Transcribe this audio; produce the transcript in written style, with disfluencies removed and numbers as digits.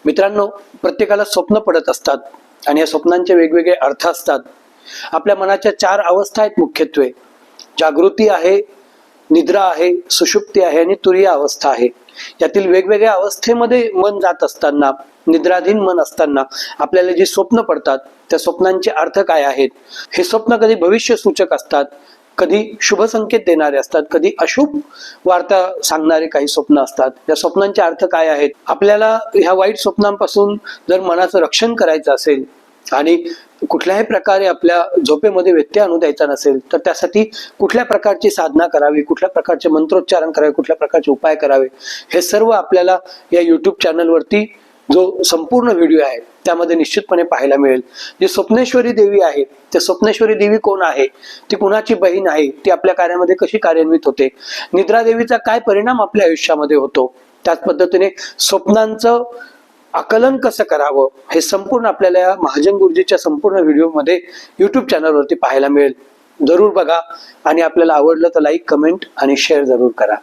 मित्रांनो, प्रत्येकाला स्वप्न पडत असतात आणि या स्वप्नांचे वेगवेगळे अर्थ असतात. आपल्या मनाच्या 4 अवस्था आहेत मुख्यत्वे. जागृती आहे, निद्रा आहे, सुषुप्ती आहे आणि तुरीय अवस्था आहे. यातील वेगवेगळ्या अवस्थेमध्ये मन जात असताना, निद्राधीन मन असताना आपल्याला जी स्वप्न पडतात त्या स्वप्नांचे अर्थ काय आहेत. हे स्वप्न कधी भविष्य सूचक असतात, कधी शुभ संकेत देणारे असतात, कधी अशुभ वार्ता सांगणारे काही स्वप्न असतात. या स्वप्नांचे अर्थ काय आहेत. आपल्याला ह्या वाईट स्वप्नांपासून जर मनाचं रक्षण करायचं असेल आणि कुठल्याही प्रकारे आपल्या झोपेमध्ये व्यत्यय आणू द्यायचा नसेल तर त्यासाठी कुठल्या प्रकारची साधना करावी, कुठल्या प्रकारचे मंत्रोच्चारण करावे, कुठल्या प्रकारचे उपाय करावे, हे सर्व आपल्याला या युट्यूब चॅनलवरती जो संपूर्ण व्हिडिओ आहे त्यामध्ये निश्चितपणे पाहायला मिळेल. जी स्वप्नेश्वरी देवी आहे, त्या स्वप्नेश्वरी देवी कोण आहे, ती कुणाची बहीण आहे, ती आपल्या कार्यामध्ये कशी कार्यान्वित होते, निद्रा देवीचा काय परिणाम आपल्या आयुष्यामध्ये होतो, त्याच पद्धतीने स्वप्नांचं आकलन कसं करावं, हे संपूर्ण आपल्याला या महाजन गुरुजीच्या संपूर्ण व्हिडिओमध्ये युट्यूब चॅनलवरती पाहायला मिळेल. जरूर बघा आणि आपल्याला आवडलं तर लाईक, कमेंट आणि शेअर जरूर करा.